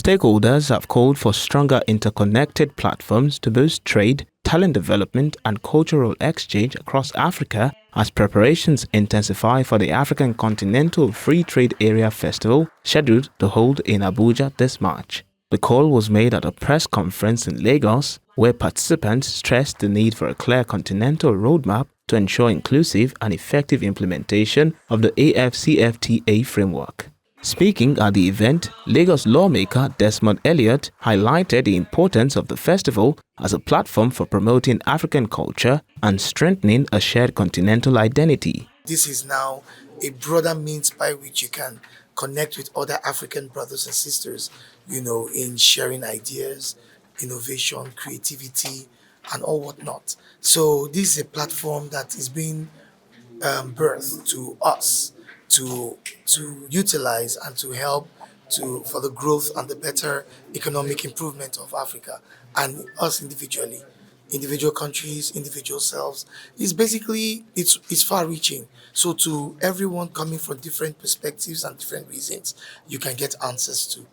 Stakeholders have called for stronger interconnected platforms to boost trade, talent development and cultural exchange across Africa as preparations intensify for the African Continental Free Trade Area Festival scheduled to hold in Abuja this March. The call was made at a press conference in Lagos, where participants stressed the need for a clear continental roadmap to ensure inclusive and effective implementation of the AfCFTA framework. Speaking at the event, Lagos lawmaker Desmond Elliott highlighted the importance of the festival as a platform for promoting African culture and strengthening a shared continental identity. This is now a broader means by which you can connect with other African brothers and sisters, in sharing ideas, innovation, creativity, and all whatnot. So this is a platform that is being birthed to us to utilize and to help for the growth and the better economic improvement of Africa and us individually, individual countries, individual selves. It's far-reaching. So to everyone coming from different perspectives and different reasons, you can get answers to.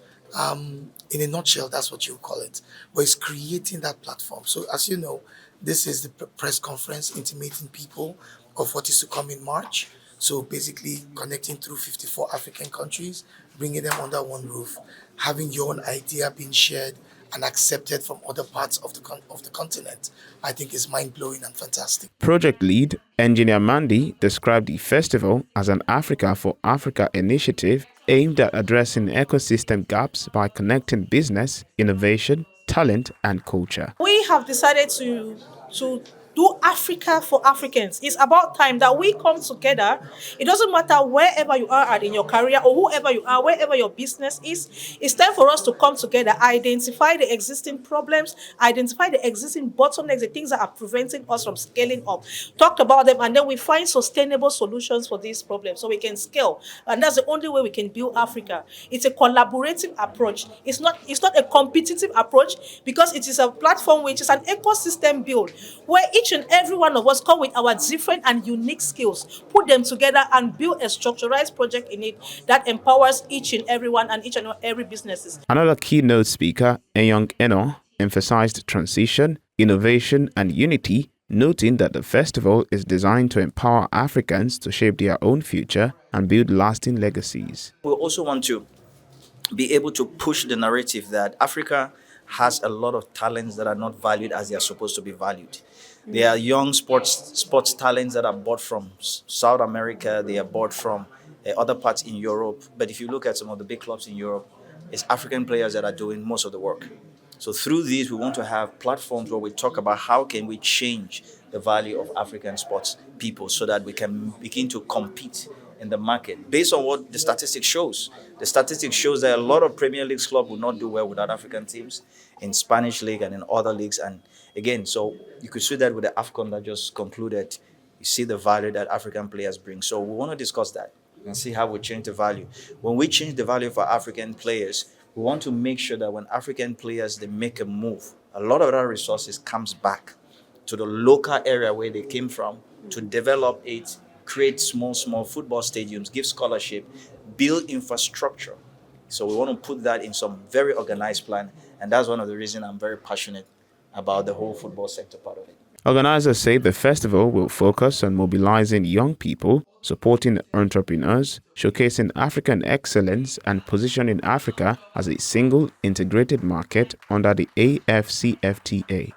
In a nutshell, that's what you call it. But it's creating that platform. So as you know, this is the press conference intimating people of what is to come in March. So basically connecting through 54 African countries, bringing them under one roof, having your own idea being shared and accepted from other parts of the continent, I think is mind-blowing and fantastic. Project lead, Engineer Mandy, described the festival as an Africa for Africa initiative aimed at addressing ecosystem gaps by connecting business, innovation, talent and culture. We have decided to do Africa for Africans. It's about time that we come together. It doesn't matter wherever you are in your career or whoever you are, wherever your business is. It's time for us to come together, identify the existing problems, identify the existing bottlenecks, the things that are preventing us from scaling up, talk about them, and then we find sustainable solutions for these problems so we can scale. And that's the only way we can build Africa. It's a collaborative approach. It's not a competitive approach, because it is a platform which is an ecosystem build where each and every one of us come with our different and unique skills, put them together and build a structurized project in it that empowers each and every one and each and every businesses. Another keynote speaker, Enyong Eno, emphasized transition, innovation and unity, noting that the festival is designed to empower Africans to shape their own future and build lasting legacies. We also want to be able to push the narrative that Africa has a lot of talents that are not valued as they are supposed to be valued. There are young sports talents that are bought from South America, they are bought from other parts in Europe. But if you look at some of the big clubs in Europe, it's African players that are doing most of the work. So through these, we want to have platforms where we talk about how can we change the value of African sports people so that we can begin to compete in the market based on what the statistics shows. The statistics shows that a lot of Premier League clubs will not do well without African teams in Spanish league and in other leagues. And again, so you could see that with the AFCON that just concluded. You see the value that African players bring. So we want to discuss that and see how we change the value. When we change the value for African players, we want to make sure that when African players, they make a move, a lot of that resources comes back to the local area where they came from to develop it, create small football stadiums, give scholarship, build infrastructure. So we want to put that in some very organized plan. And that's one of the reasons I'm very passionate about the whole football sector part of it. Organizers say the festival will focus on mobilizing young people, supporting entrepreneurs, showcasing African excellence and positioning Africa as a single integrated market under the AfCFTA.